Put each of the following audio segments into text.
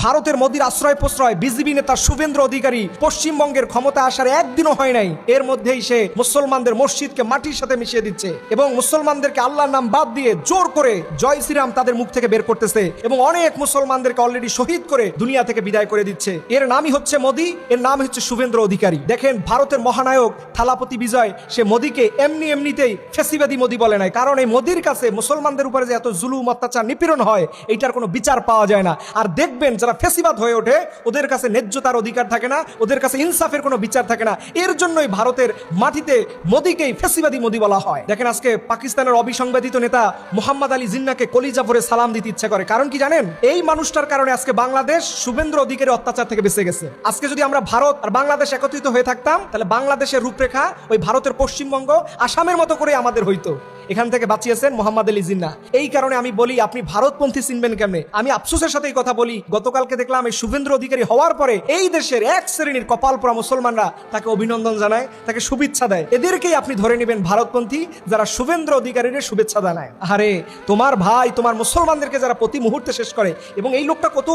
ভারতের মোদির আশ্রয় প্রশ্রয় বিজেপি নেতা শুভেন্দ্র অধিকারী পশ্চিমবঙ্গের ক্ষমতা আসার একদিনও হয় নাই, এর মধ্যেই সে মুসলমানদের মসজিদকে মাটির সাথে মিশিয়ে দিচ্ছে এবং মুসলমানদেরকে আল্লাহর নাম বাদ দিয়ে জোর করে জয় শ্রীরাম তাদের মুখ থেকে বের করতেছে এবং অনেক মুসলমানদেরকে অলরেডি শহীদ করে দুনিয়া থেকে বিদায় করে দিচ্ছে। এর নামই হচ্ছে মোদি, এর নাম হচ্ছে শুভেন্দ্র অধিকারী। দেখেন, ভারতের মহানায়ক থালাপতি বিজয় সে মোদিকে এমনিতেই ফেসিবাদী মোদি বলে নাই, কারণ এই মোদির কাছে মুসলমানদের উপরে যে এত জুলুম অত্যাচার নিপীড়ন হয় এইটার কোনো বিচার পাওয়া যায় না। আর দেখবেন যারা ফেসিবাদ হয়ে ওঠে ওদের কাছে ন্যায্যতার অধিকার থাকে না, ওদের কাছে ইনসাফের কোনো বিচার থাকে না। এর জন্যই ভারতের মাটিতে মোদিকেই ফেসিবাদী মোদি বলা হয়। দেখেন, আজকে পাকিস্তানের অবিসংবাদিত নেতা মোহাম্মদ আলী জিন্নাহকে কলিজা ভরে সালাম দিতে ইচ্ছে করে, কারণ কি জানেন? এই মানুষটার কারণে আজকে বাংলাদেশ শুভেন্দ্র অধিকারী অত্যাচার থেকে বেঁচে গেছে। আজকে যদি আমরা ভারত আর বাংলাদেশ একত্রিত হয়ে থাকতাম তাহলে বাংলাদেশের রূপরেখা ওই ভারতের পশ্চিমবঙ্গ আসামের মতো করে আমাদের হইতো। এখান থেকে বাঁচিয়েছেন মোহাম্মদ আলী জিন্নাহ। এই কারণে আমি বলি, আপনি ভারতপন্থী চিনবেন কেমনে? আমি আফসোসের সাথে এই কথা বলি, গতকালকে দেখলাম এই শুভেন্দ্র অধিকারী হওয়ার পরে এই দেশের এক শ্রেণীর কপাল পোড়া মুসলমানরা তাকে অভিনন্দন জানায়, তাকে শুভেচ্ছা দেয়। এদেরকেই আপনি ধরে নেবেন ভারতপন্থী, যারা শুভেন্দ্র অধিকারীর শুভেচ্ছা জানায়। আরে তোমার ভাই তোমার মুসলমানদেরকে যারা প্রতি মুহূর্তে শেষ করে, এবং এই লোকটা কত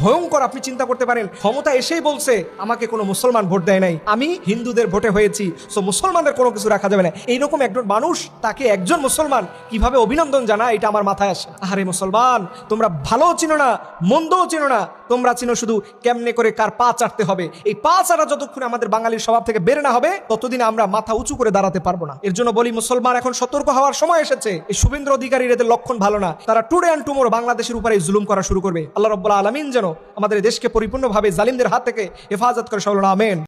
ভয়ঙ্কর আপনি চিন্তা করতে পারেন। ক্ষমতা এসেই বলছে আমাকে কোনো মুসলমান ভোট দেয় নাই, আমি হিন্দুদের ভোটে হয়েছি, সো মুসলমানদের কোনো কিছু রাখা যাবে না। এইরকম একজন মানুষ, তাকে একজন মুসলমান কিভাবে অভিনন্দন জানায়, এটা আমার মাথায় আসে। আরে মুসলমান, তোমরা ভালো চিনো না, মন্দও চিনো না, তোমরা চিনো শুধু কেমনে করে কার পা চাটতে হবে। এই পা চাটা যতক্ষণ আমাদের বাঙালির স্বভাব থেকে বের না হবে ততদিন আমরা মাথা উঁচু করে দাঁড়াতে পারবো না। এর জন্য বলি, মুসলমান এখন সতর্ক হওয়ার সময় এসেছে। এই শুভেন্দ্র অধিকারীর এদের লক্ষণ ভালো না, তারা টুডে অ্যান্ড টুমোরো বাংলাদেশের উপরে জুলুম করা শুরু করবে। আল্লাহ রাব্বুল আলামিন যেন আমাদের দেশকে পরিপূর্ণভাবে জালিমদের হাত থেকে হেফাজত করে, সকল আমিন।